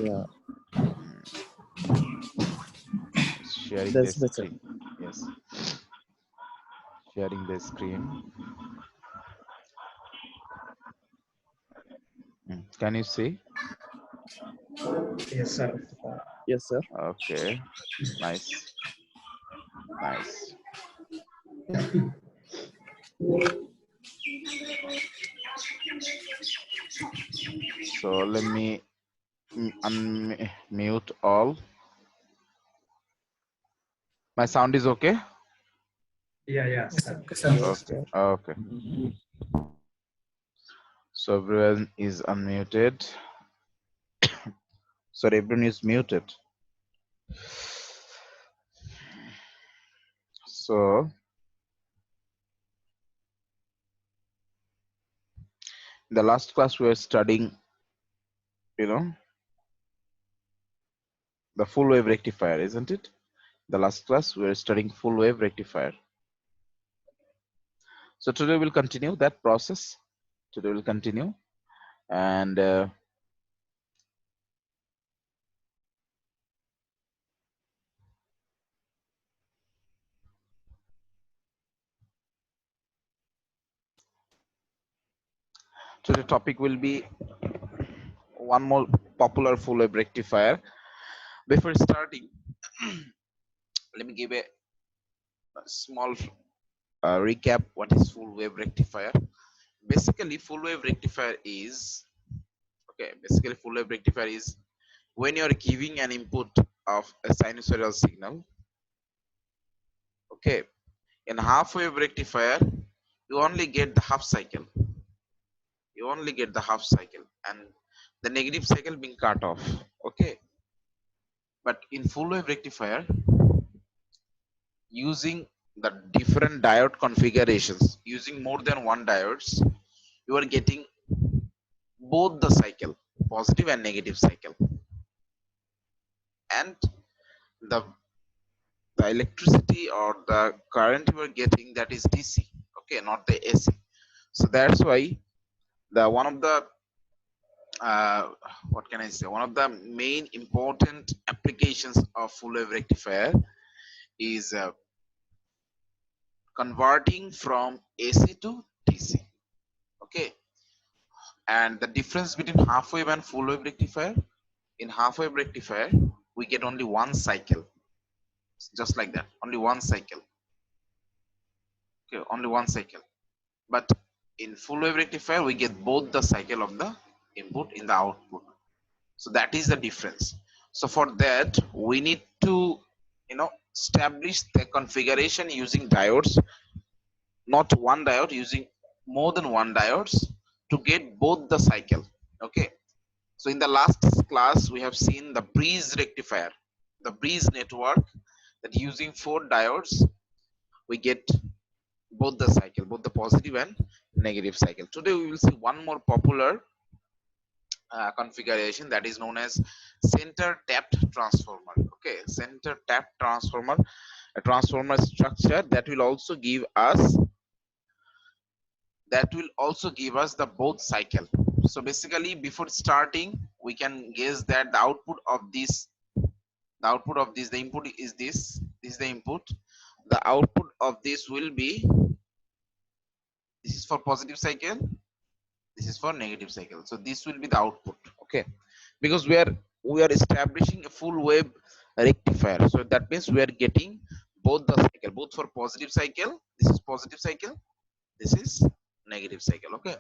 Yeah, Sharing the that's better. screen. Yes, sharing the screen. Can you see? Yes, sir. Yes, sir. Okay, nice, nice. So let me unmute all. My sound is okay? Yeah, sir. Yes, Okay, sir. okay. So everyone is unmuted. Sorry, everyone is muted. So in the last class we were studying, the full wave rectifier, isn't it? The last class we were studying full wave rectifier. So today we'll continue that process. Today we'll continue, and today topic will be one more popular full wave rectifier. Before starting, let me give a small recap. What is full wave rectifier? Basically, full wave rectifier is Basically, full wave rectifier is when you are giving an input of a sinusoidal signal. Okay, in half wave rectifier, you only get the half cycle. You only get the half cycle, and the negative cycle being cut off. Okay, but in full wave rectifier, using the different diode configurations, using more than one diodes, you are getting both the cycle, positive and negative cycle, and the electricity or the current you are getting, that is DC, okay, not the AC. So that's why the one of the what can I say, one of the main important applications of full wave rectifier is converting from AC to DC. Okay, and the difference between half wave and full wave rectifier, in half wave rectifier we get only one cycle, just like that, only one cycle. Okay, only one cycle. But in full wave rectifier we get both the cycle of the input in the output. So that is the difference. So for that we need to establish the configuration using diodes, not one diode, using more than one diodes to get both the cycle. Okay, so in the last class we have seen the breeze rectifier, the breeze network, that using 4 diodes we get both the cycle, both the positive and negative cycle. Today we will see one more popular configuration, that is known as center tapped transformer. Okay, center tapped transformer, a transformer structure that will also give us the both cycle. So basically, before starting we can guess that the output of this, the input is this is the input, the output of this will be, this is for positive cycle, this is for negative cycle. So this will be the output. Okay, because we are establishing a full wave rectifier, so that means we are getting both the cycle, both for positive cycle, this is positive cycle, this is negative cycle. Okay,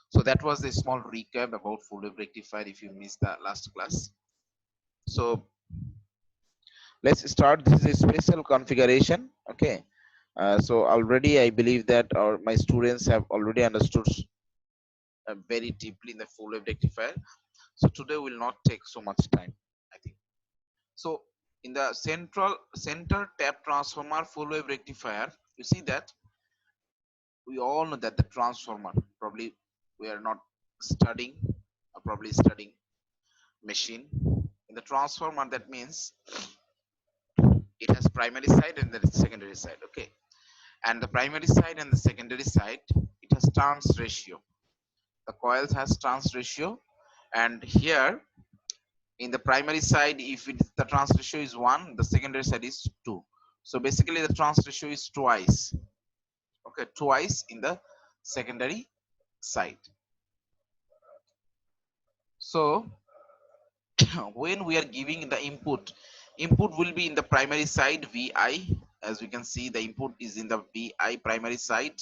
so that was a small recap about full wave rectifier if you missed the last class. So let's start. This is a special configuration. Okay, so already I believe that my students have already understood very deeply in the full wave rectifier. So today will not take so much time, I think. So in the center tap transformer full wave rectifier, you see that we all know that the transformer, probably we are not studying, probably studying machine. In the transformer, that means it has primary side and then secondary side. Okay, and the primary side and the secondary side, it has turns ratio. The coils has turns ratio, And here in the primary side, if the trans ratio is 1, the secondary side is 2. So basically the trans ratio is twice. Okay, twice in the secondary side. So when we are giving the input will be in the primary side Vi. As we can see, the input is in the Vi primary side,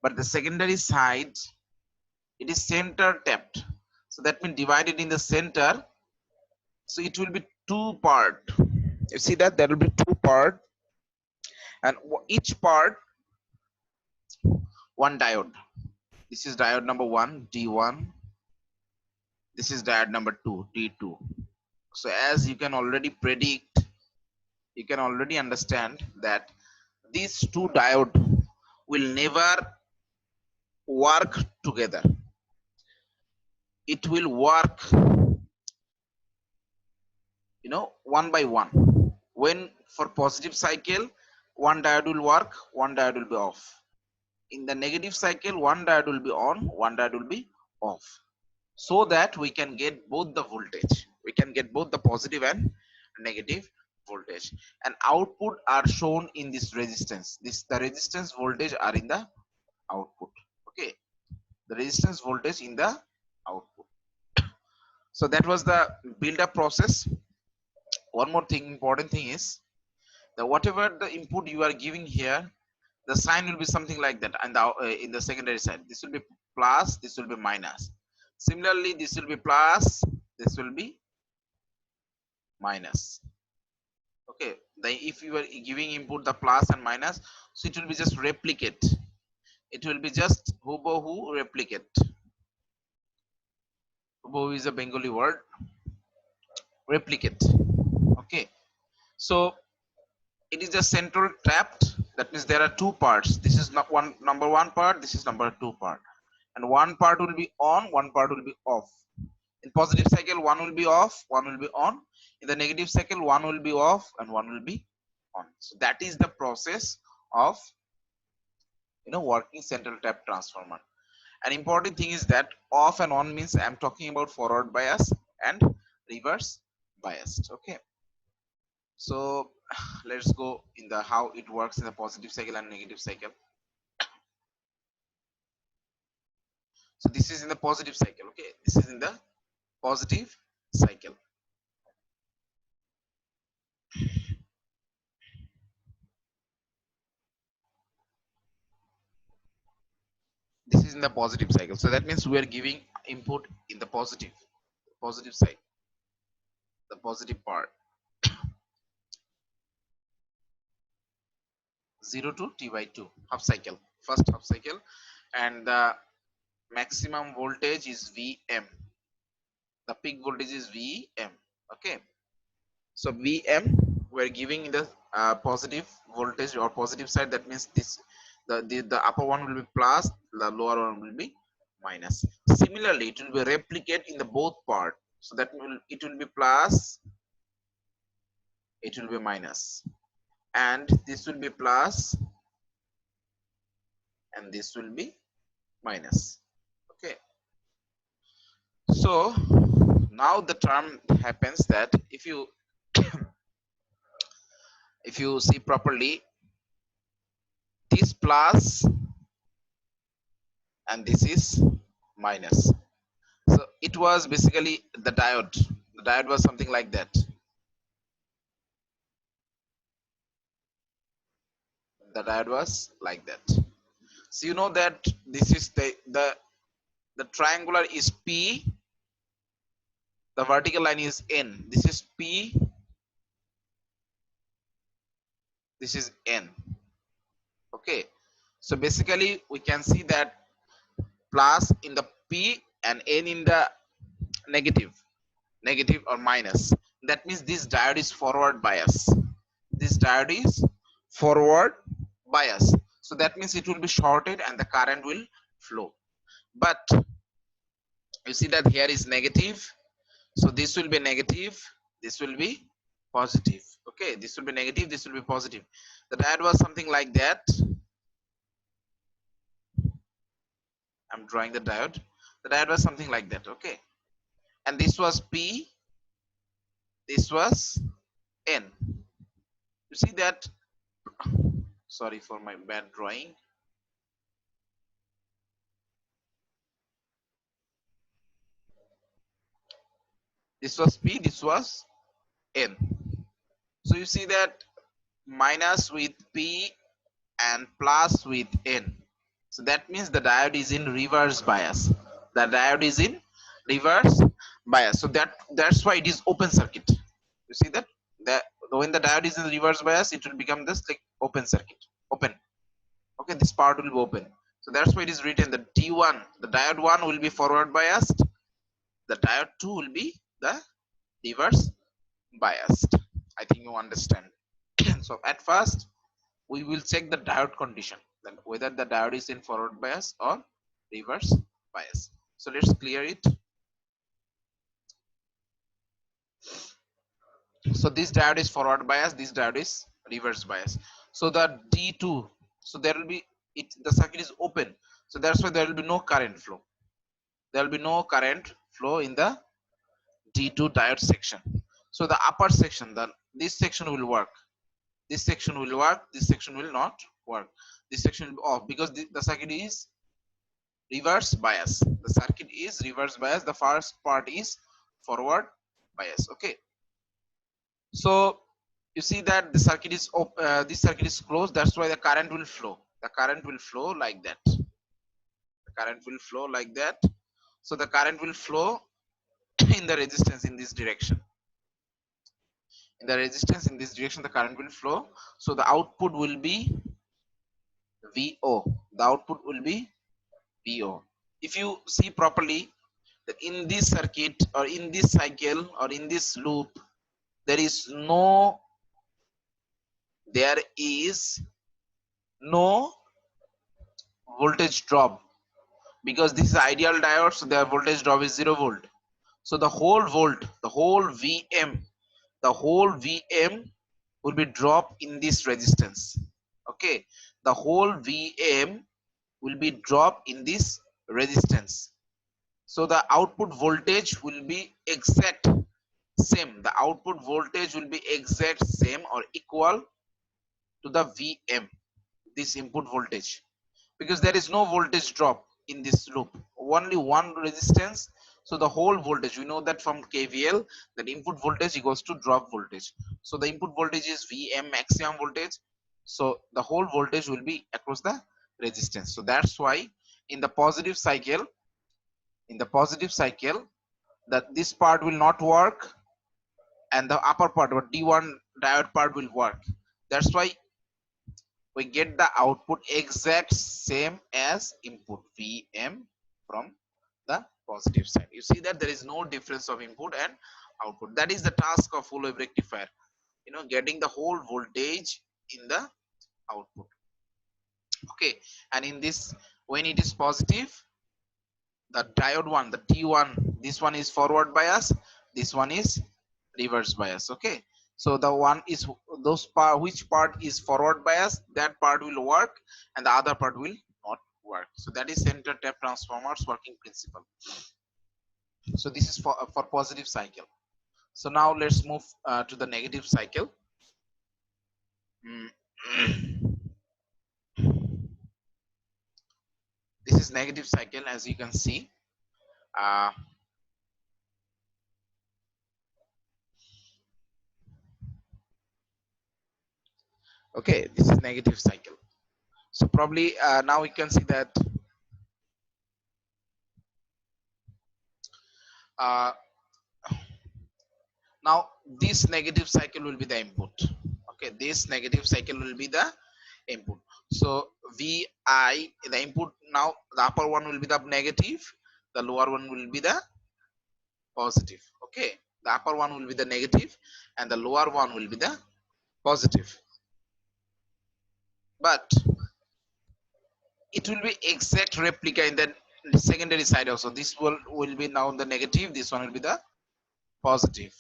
but the secondary side, it is center tapped. So that means divided in the center. So it will be two part. You see that there will be two part, and each part one diode. This is diode number 1, D1. This is diode number 2, D2. So as you can already predict, you can already understand that these two diode will never work together. It will work, one by one. When for positive cycle, one diode will work, one diode will be off. In the negative cycle, one diode will be on, one diode will be off, so that we can get both the voltage. We can get both the positive and negative voltage, and output are shown in this resistance. The resistance voltage are in the output. Okay, the resistance voltage in the output. So that was the build up process. One more thing, important thing is that whatever the input you are giving here, the sign will be something like that, and in the secondary side, this will be plus, this will be minus. Similarly, this will be plus, this will be minus. Okay, if you are giving input the plus and minus, so it will be just replicate. It will be just hubohu replicate. Hubohu is a Bengali word. Replicate. Okay, so it is just central tapped. That means there are two parts. This is not number one part. This is number two part, and one part will be on, one part will be off. In positive cycle, one will be off, one will be on. In the negative cycle, one will be off and one will be on. So that is the process of working central tap transformer. An important thing is that off and on means I'm talking about forward bias and reverse biased. Okay, so let's go in the how it works in the positive cycle and negative cycle. So this is in the positive cycle. Okay, this is in the positive cycle. This is in the positive cycle. So that means we are giving input in the positive side, the positive part. 0 to T by 2 half cycle, first half cycle, and the maximum voltage is Vm. The peak voltage is Vm. Okay, so Vm we're giving in the positive voltage or positive side. That means the upper one will be plus, the lower one will be minus. Similarly, it will be replicate in the both part. So that it will be plus, it will be minus, and this will be plus, and this will be minus. Okay, so now the term happens that if you see properly, this plus and this is minus. So it was basically the diode. The diode was something like that. The diode was like that. So you know that this is the triangular is P, the vertical line is N. This is P, this is N. Okay, so basically we can see that plus in the P and N in the negative or minus. That means this diode is forward bias. This diode is forward bias. So that means it will be shorted and the current will flow. But you see that here is negative. So this will be negative, this will be positive. Okay, this will be negative, this will be positive. The diode was something like that. I'm drawing the diode. The diode was something like that. Okay, and this was P, this was N. You see that? Sorry for my bad drawing. This was P, this was N. So you see that minus with P and plus with N. So that means the diode is in reverse bias. The diode is in reverse bias. So that's why it is open circuit. You see that? That when the diode is in reverse bias, it will become this like open circuit. Open. Okay, this part will be open. So that's why it is written the D1, the diode 1 will be forward biased. The diode 2 will be the reverse biased. I think you understand. So at first we will check the diode condition, then whether the diode is in forward bias or reverse bias. So let's clear it. So this diode is forward bias, this diode is reverse bias. So the D2, so there will be the circuit is open, so that's why there will be no current flow. There will be no current flow in the D2 diode section. So the upper section, this section will work. This section will work. This section will not work. This section will be off because the circuit is reverse bias. The circuit is reverse bias. The first part is forward bias. Okay. So you see that the circuit is this circuit is closed. That's why the current will flow. The current will flow like that. The current will flow like that. So the current will flow in the resistance in this direction. In the resistance in this direction, the current will flow. So the output will be VO. The output will be VO. If you see properly, that in this circuit or in this cycle or in this loop, there is no voltage drop, because this is ideal diode, so their voltage drop is 0 volt. So the whole VM will be dropped in this resistance. Okay, the whole VM will be dropped in this resistance. So the output voltage will be exact same. The output voltage will be exact same or equal to the VM, this input voltage, because there is no voltage drop in this loop, only one resistance. So the whole voltage, we know that from KVL, that input voltage equals to drop voltage. So the input voltage is VM, maximum voltage. So the whole voltage will be across the resistance. So that's why in the positive cycle, that this part will not work and the upper part or D1 diode part will work. That's why we get the output exact same as input VM from the positive side. You see that there is no difference of input and output. That is the task of full wave rectifier, getting the whole voltage in the output. Okay, and in this, when it is positive, the diode 1, the T1, this one is forward bias, this one is reverse bias. Okay, so the one is which part is forward bias, that part will work and the other part will not work. So that is center tap transformers working principle. So this is for positive cycle. So now let's move to the negative cycle. This is negative cycle, as you can see. Okay, this is negative cycle. So probably now we can see that now this negative cycle will be the input. Okay, this negative cycle will be the input. So Vi, the input, now the upper one will be the negative, the lower one will be the positive. Okay, the upper one will be the negative and the lower one will be the positive. But it will be exact replica in the secondary side also. This will be now the negative, this one will be the positive.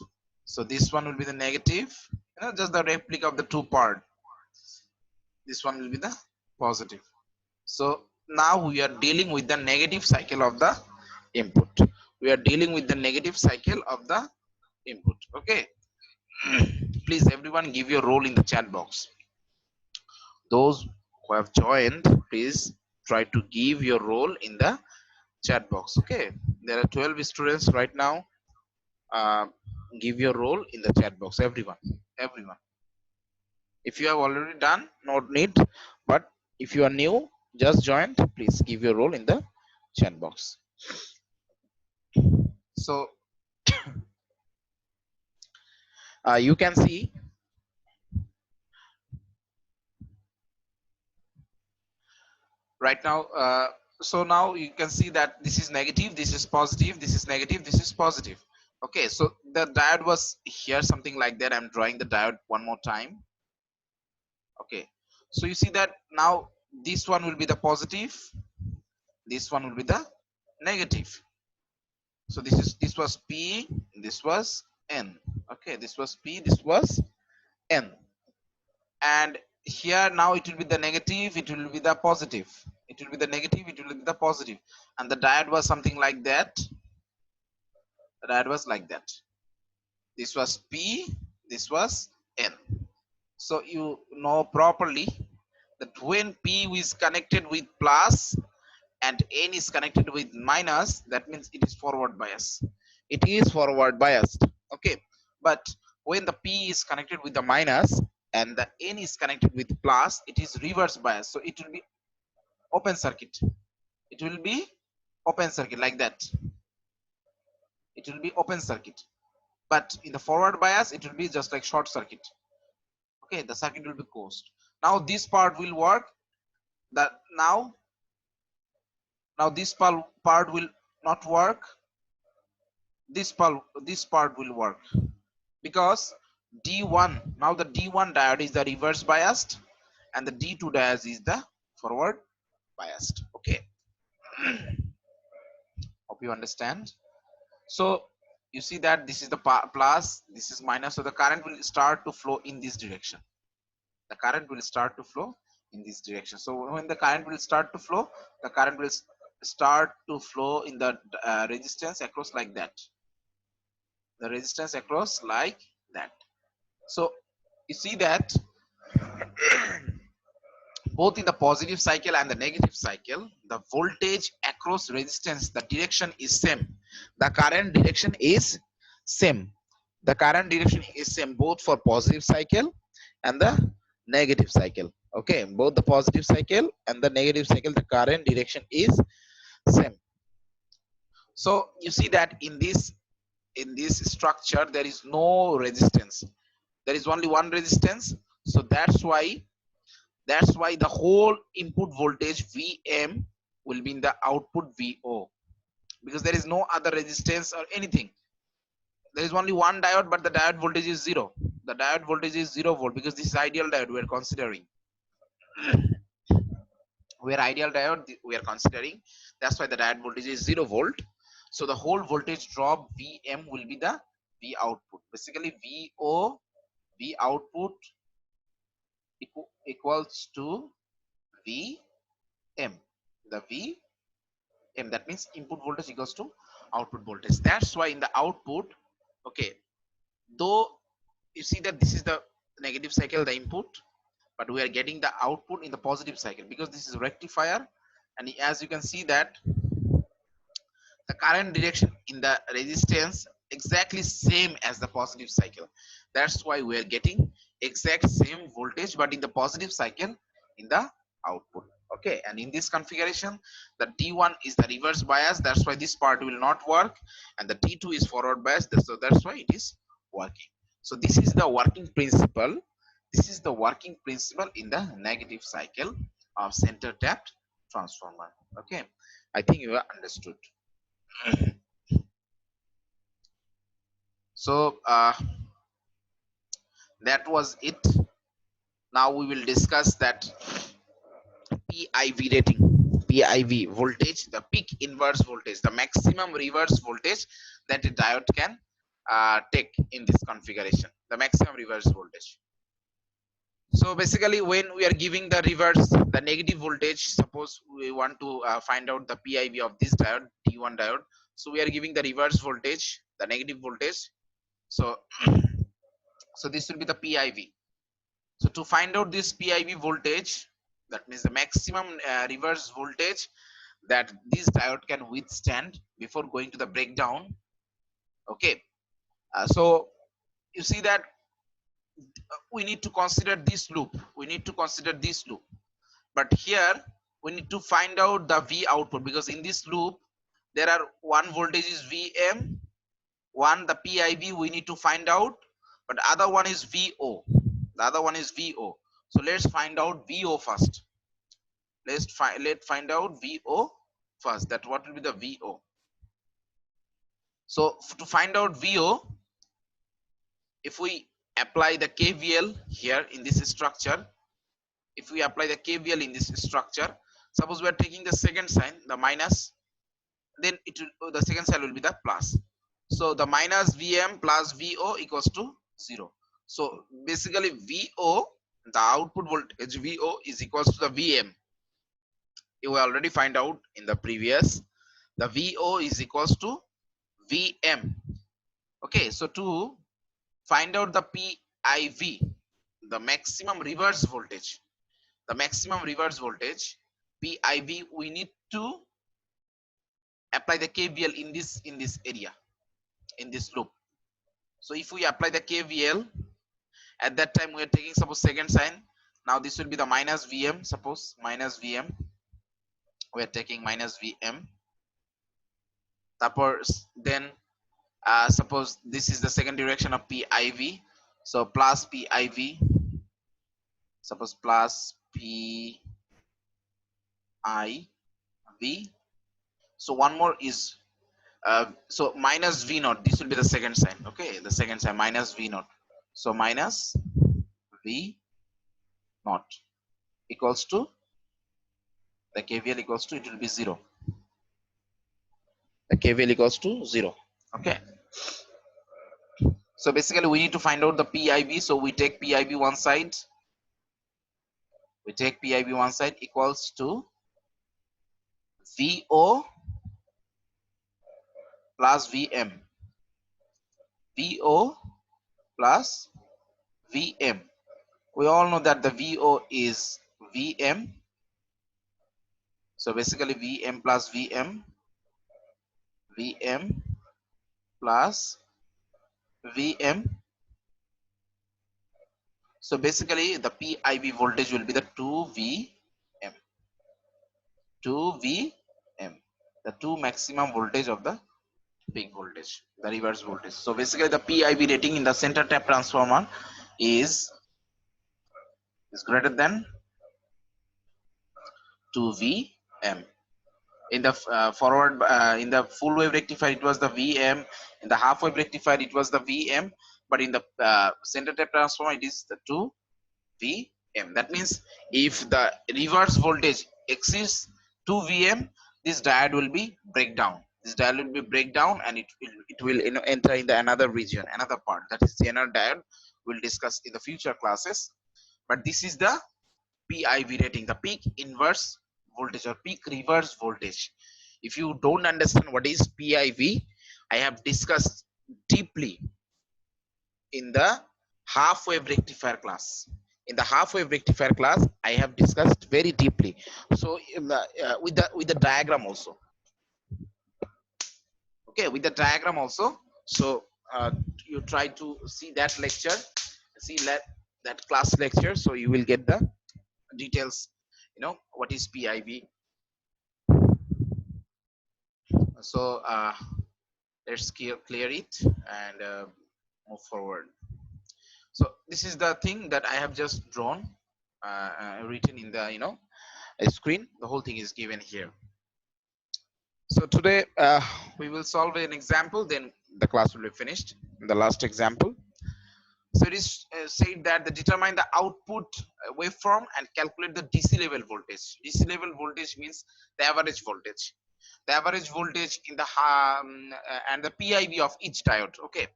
So this one will be the negative, just the replica of the two part. This one will be the positive. So now we are dealing with the negative cycle of the input. We are dealing with the negative cycle of the input. Okay. Please everyone give your role in the chat box. Those who have joined, please try to give your role in the chat box. Okay, there are 12 students right now. uh, give your role in the chat box, everyone. If you have already done, no need, but if you are new, just joined, please give your role in the chat box. So you can see right now, so now you can see that this is negative, this is positive, this is negative, this is positive. Okay, so the diode was here, something like that. I'm drawing the diode one more time. Okay, so you see that now this one will be the positive, this one will be the negative. So this was P, this was N. Okay, this was P, this was N. And here now it will be the negative, it will be the positive, it will be the negative, it will be the positive. And the diode was something like that. The diode was like that. This was P, this was N. So you know properly that when P is connected with plus and N is connected with minus, that means it is forward bias. It is forward biased. Okay, but when the P is connected with the minus and the N is connected with plus, it is reverse bias. So it will be open circuit. It will be open circuit like that. It will be open circuit. But in the forward bias, it will be just like short circuit. Okay, the circuit will be closed. Now this part will work. That now this part will not work. This part will work because D1, now the D1 diode is the reverse biased and the D2 diode is the forward biased. Okay. Hope you understand. So you see that this is the plus, this is minus, so the current will start to flow in this direction. The current will start to flow in this direction. So when the current will start to flow, the current will start to flow in the resistance across like that. The resistance across like that. So you see that both in the positive cycle and the negative cycle, the voltage across resistance, the direction is same. The current direction is same. The current direction is same both for positive cycle and the negative cycle. Okay, both the positive cycle and the negative cycle, the current direction is same. So you see that in this structure there is no resistance. There is only one resistance. So that's why the whole input voltage Vm will be in the output Vo, because there is no other resistance or anything. There is only one diode, but the diode voltage is 0. The diode voltage is 0 volt because this is ideal diode we are considering. Ideal diode we are considering. That's why the diode voltage is 0 volt. So the whole voltage drop Vm will be the V output. Basically Vo, V output equals to Vm. The Vm, that means input voltage equals to output voltage. That's why in the output, okay, though you see that this is the negative cycle, the input, but we are getting the output in the positive cycle because this is rectifier. And as you can see that the current direction in the resistance exactly same as the positive cycle. That's why we are getting exact same voltage, but in the positive cycle in the output. Okay, and in this configuration the D1 is the reverse bias, that's why this part will not work, and the D2 is forward bias, so that's why it is working. So this is the working principle. This is the working principle in the negative cycle of center tapped transformer. Okay, I think you have understood. So that was it. Now we will discuss that PIV rating, PIV voltage, the peak inverse voltage, the maximum reverse voltage that a diode can take in this configuration, the maximum reverse voltage. So basically when we are giving the reverse, the negative voltage, suppose we want to find out the PIV of this diode, D1 diode. So we are giving the reverse voltage, the negative voltage. So so this will be the PIV. So to find out this PIV voltage, that means the maximum reverse voltage that this diode can withstand before going to the breakdown. Okay, so you see that we need to consider this loop, we need to consider this loop, but here we need to find out the V output, because in this loop there are one voltage is VM, one the PIV we need to find out, but other one is VO, the other one is VO. So let's find out VO first. Let's find out VO first, that what will be the VO. So to find out VO, if we apply the KVL here in this structure, if we apply the KVL in this structure, suppose we are taking the second sign, the minus, then it will, the second sign will be the plus. So the minus VM plus VO equals to 0. So basically VO, the output voltage VO is equals to the VM. You already find out in the previous, the VO is equals to VM. Okay, so to find out the PIV, the maximum reverse voltage, the maximum reverse voltage PIV, we need to apply the KVL in this area, in this loop. So if we apply the KVL, at that time we are taking suppose second sign. Now this will be the minus VM, suppose minus VM, we are taking minus VM. Then suppose this is the second direction of PIV, so plus PIV, suppose plus PIV. So one more is so minus V naught, this will be the second sign. Okay, the second sign minus V naught, so minus V naught equals to the KVL equals to, it will be 0. The KVL equals to 0. Okay, so basically we need to find out the PIV. So we take PIV one side, we take PIV one side equals to VO plus VM, VO plus VM. We all know that the VO is VM. So basically VM plus VM, VM plus VM. So basically the PIV voltage will be the 2VM, 2VM, the 2 maximum voltage of the peak voltage, the reverse voltage. So basically the PIV rating in the center tap transformer is greater than 2VM. In the forward in the full wave rectifier it was the VM, in the half wave rectifier it was the VM, but in the center tap transformer it is the 2VM. That means if the reverse voltage exceeds 2VM, this diode will be breakdown, this diode will be breakdown, and it will enter in the another region, another part, that is Zener diode. We'll discuss in the future classes, but this is the PIV rating, the peak inverse voltage or peak reverse voltage. If you don't understand what is PIV, I have discussed deeply in the half wave rectifier class. In the half wave rectifier class, I have discussed very deeply. So with the diagram also. Okay, with the diagram also. So you try to see that lecture, see that class lecture, so you will get the details, what is PIV. So let's clear it and move forward. So this is the thing that I have just drawn, written in the a screen. The whole thing is given here. So today we will solve an example, then the class will be finished. The last example. So it is said that determine the output waveform and calculate the DC level voltage. DC level voltage means the average voltage. The average voltage in the and the PIV of each diode. Okay,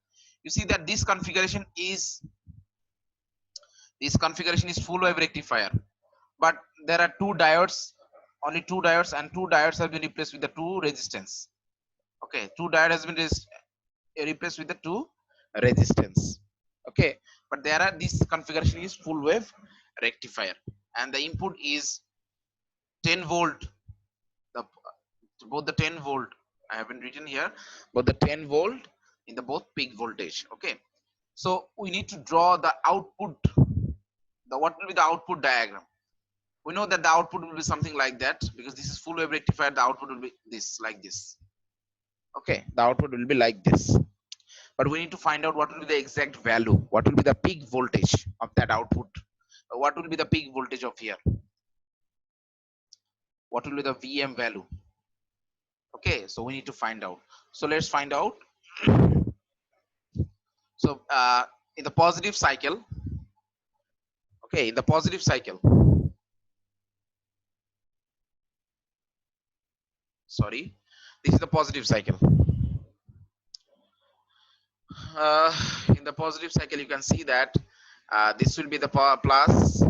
you see that this configuration is full wave rectifier, but there are two diodes, only two diodes, and two diodes have been replaced with the two resistance. Okay, two diode has been replaced with the two resistance. Okay, but there are this configuration is full wave rectifier, and the input is 10 volt. The both the 10 volt I haven't written here, but the 10 volt in the both peak voltage. Okay, so we need to draw the output. The what will be the output diagram? We know that the output will be something like that, because this is full wave rectifier. The output will be this, like this. Okay, the output will be like this, but we need to find out what will be the exact value, what will be the peak voltage of that output, what will be the peak voltage of here, what will be the VM value. Okay, so we need to find out. So let's find out. So in the positive cycle, okay, in the positive cycle, sorry, this is the positive cycle. In the positive cycle, you can see that this will be the plus,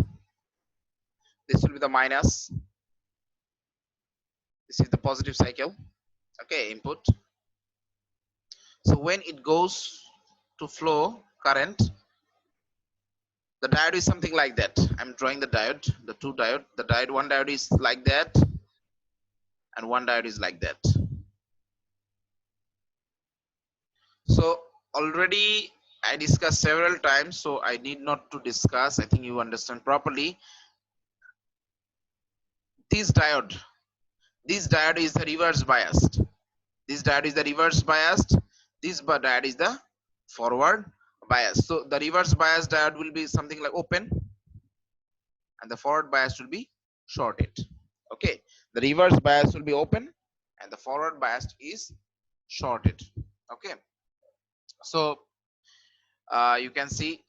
this will be the minus. This is the positive cycle. Okay, input. So when it goes to flow current, the diode is something like that. I'm drawing the diode, the two diode. The diode, one diode is like that, and one diode is like that. So already I discussed several times, so I need not to discuss. I think you understand properly. This diode is the reverse biased. This diode is the reverse biased. This diode is the forward bias. So the reverse bias diode will be something like open, and the forward bias will be shorted. Okay, the reverse bias will be open, and the forward bias is shorted. Okay, so you can see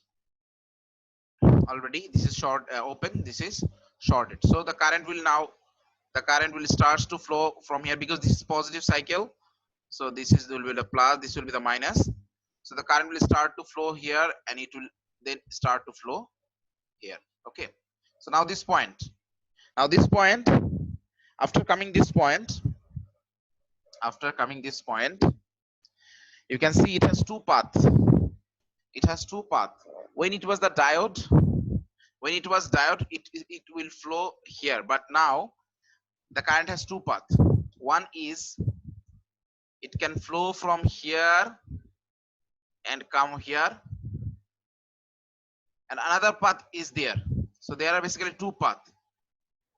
already this is short open, this is shorted. So the current will start to flow from here, because this is positive cycle. So this is will be the plus, this will be the minus. So the current will start to flow here, and it will then start to flow here. Okay, so now this point, after coming this point, you can see it has two paths. When it was the diode, it will flow here, but now the current has two paths. One is it can flow from here and come here, and another path is there. So there are basically two paths.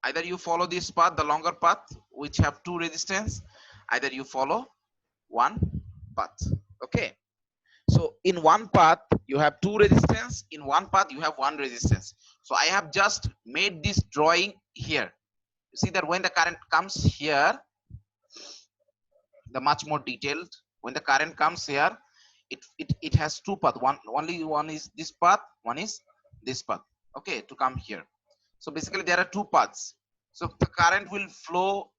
Either you follow this path, the longer path, which have two resistance, either you follow one path. Okay, so in one path you have two resistance, in one path you have one resistance. So I have just made this drawing here. You see that when the current comes here, the much more detailed, when the current comes here, it has two paths. Only one is this path, one is this path. Okay, to come here. So basically there are two paths. So the current will flow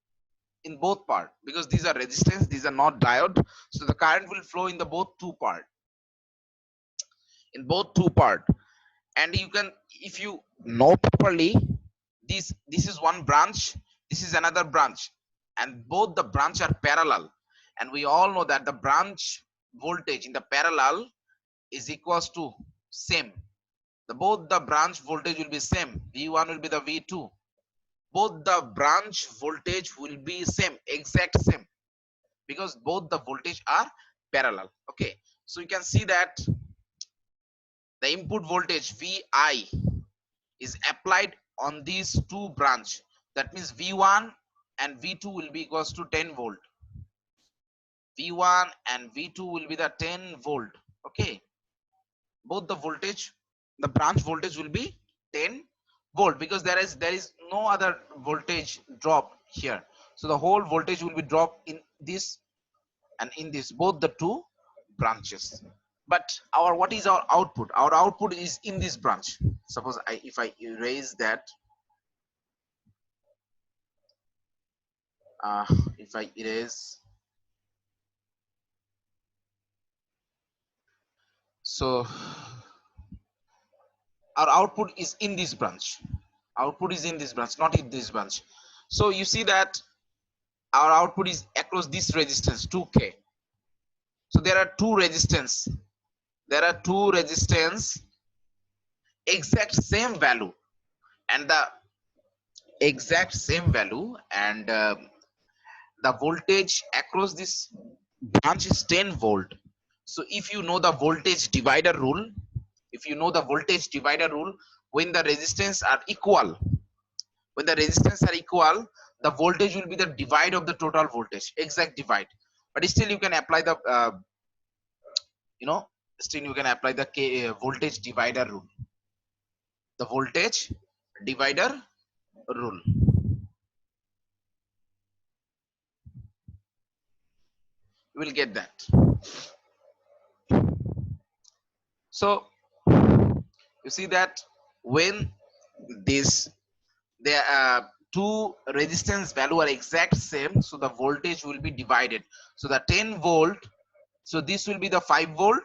in both part, because these are resistance, these are not diode. So the current will flow in the both two part, and you can, if you know properly, this is one branch, this is another branch, and both the branch are parallel, and we all know that the branch voltage in the parallel is equals to same. Both the branch voltage will be same. V1 will be the V2. Both the branch voltage will be same, exact same, because both the voltage are parallel. Okay, so you can see that the input voltage Vi is applied on these two branch. That means V1 and V2 will be equals to 10 volt. V1 and V2 will be the 10 volt. Okay, both the voltage, the branch voltage will be 10 volt, because there is no other voltage drop here. So the whole voltage will be dropped in this and in this, both the two branches. But our, what is our output? Our output is in this branch. Suppose if I erase that, if I erase, so our output is in this branch, not in this branch. So you see that our output is across this resistance 2k. So there are two resistance, exact same value, and the exact same value, and the voltage across this branch is 10 volt. So if you know the voltage divider rule, when the resistance are equal, the voltage will be the divide of the total voltage, exact divide. But still you can apply the you know voltage divider rule, the voltage divider rule. You will get that. So you see that when this there two resistance value are exact same, so the voltage will be divided. So the 10 volt, so this will be the 5 volt,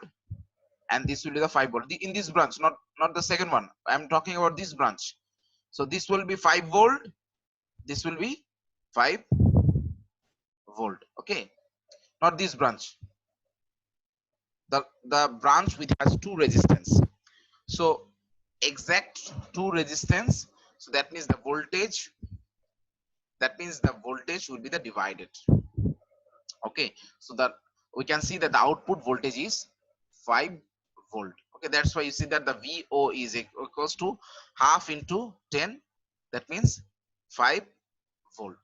and this will be the 5 volt in this branch, not the second one. I'm talking about this branch. So this will be 5 volt, this will be 5 volt. Okay, not this branch, the branch which has two resistance. So exact two resistance, so that means the voltage, will be the divided. Okay, so that we can see that the output voltage is 5 volt. Okay, that's why you see that the VO is equals to half into 10, that means 5 volt,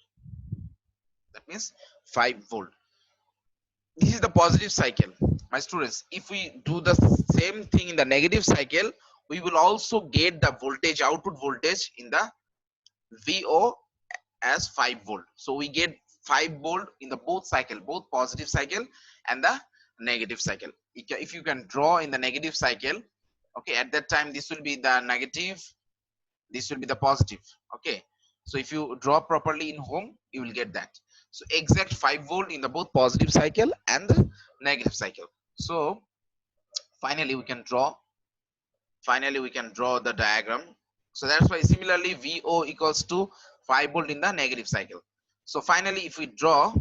that means 5 volt. This is the positive cycle, my students. If we do the same thing in the negative cycle, we will also get the voltage, output voltage in the VO as 5 volt. So we get 5 volt in the both cycle, both positive cycle and the negative cycle. If you can draw in the negative cycle, okay, at that time this will be the negative, this will be the positive. Okay, so if you draw properly in home, you will get that. So exact 5 volt in the both positive cycle and the negative cycle. So finally we can draw the diagram. So that's why similarly VO equals to 5 volt in the negative cycle. So finally if we draw,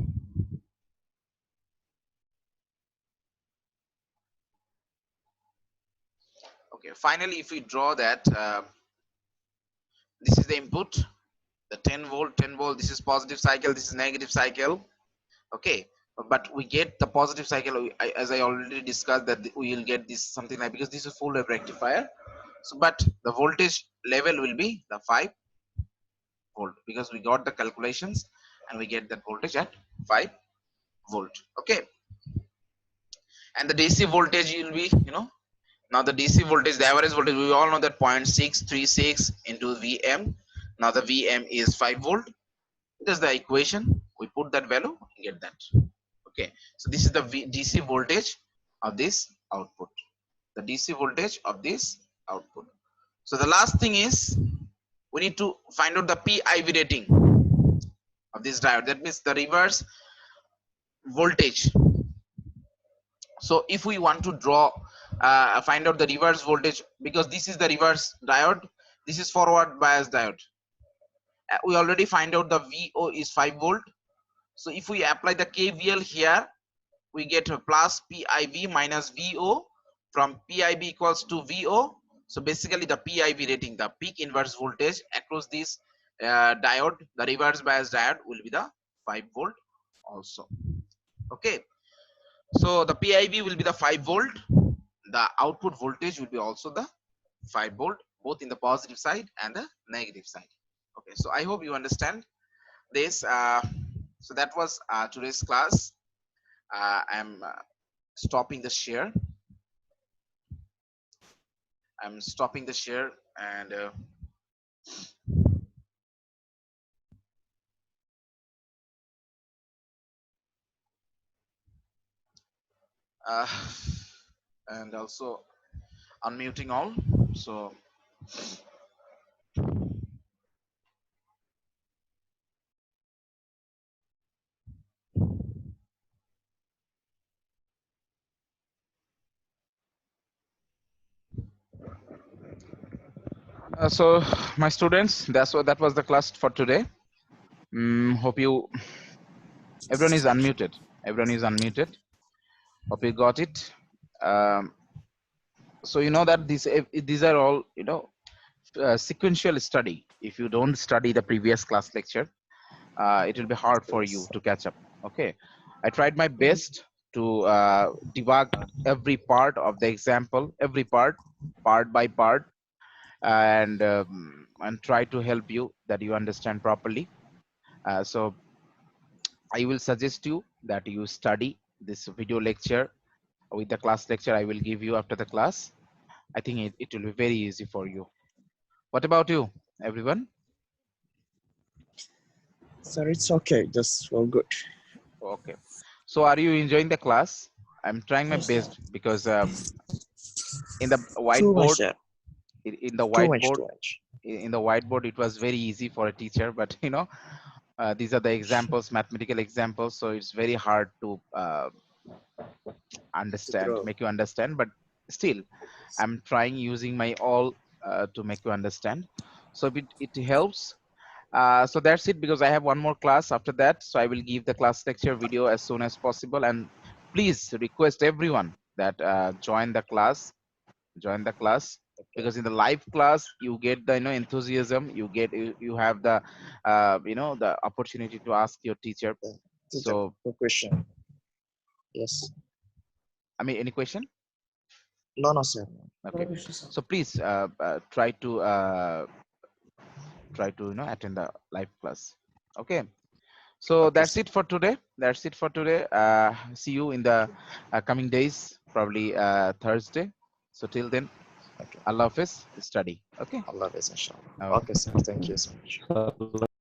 okay, finally if we draw that this is the input, the 10 volt, this is positive cycle, this is negative cycle. Okay, but we get the positive cycle, as I already discussed, that we will get this something like, because this is full wave rectifier. So but the voltage level will be the 5 volt, because we got the calculations and we get that voltage at 5 volt. Okay, and the DC voltage will be, now the DC voltage, the average voltage, we all know that 0.636 into Vm. Now the Vm is 5 volt. That's the equation. We put that value, get that. Okay, so this is the DC voltage of this output. The DC voltage of this output. So the last thing is we need to find out the PIV rating of this diode. That means the reverse voltage. So if we want to draw, find out the reverse voltage, because this is the reverse diode, this is forward bias diode. We already find out the VO is 5 volt. So if we apply the KVL here, we get a plus PIV minus VO, from PIV equals to VO. So basically the PIV rating, the peak inverse voltage across this diode, the reverse bias diode, will be the 5 volt also. Okay, so the PIV will be the 5 volt, the output voltage will be also the 5 volt, both in the positive side and the negative side. Okay, so I hope you understand this. So that was today's class. I'm stopping the share. I'm stopping the share, and and also unmuting all. So so my students, that was the class for today. Hope you Everyone is unmuted. Everyone is unmuted. Hope you got it. Um, so you know that these are all sequential study. If you don't study the previous class lecture, it will be hard for you Yes. to catch up. Okay, I tried my best to debug every part of the example, every part by part, and try to help you that you understand properly. So I will suggest you that you study this video lecture with the class lecture I will give you after the class. I think it will be very easy for you. What about you, everyone? Sir, it's okay. Just all good. Okay. So are you enjoying the class? I'm trying my Yes, sir. best because in the Too much, whiteboard, sir. in the Too much, whiteboard, too much. in the whiteboard, it was very easy for a teacher, but these are the examples, mathematical examples, so it's very hard to To understand, grow. make you understand. But still, I'm trying using my all to make you understand. So it helps. So that's it, because I have one more class after that. So I will give the class lecture video as soon as possible. And please request everyone that join the class, Okay. because in the live class you get the enthusiasm, you have the the opportunity to ask your teacher. Yeah. Teacher, So no question. Yes. I mean, any question? No, no, sir. Okay. So please try to attend the live class. Okay. So Okay, that's sir. it for today. That's it for today. See you in the coming days, probably Thursday. So till then, Okay. Allah Hafiz, study. Okay. Allah Hafiz, inshallah. Okay. Okay, sir. Thank you so much. Allah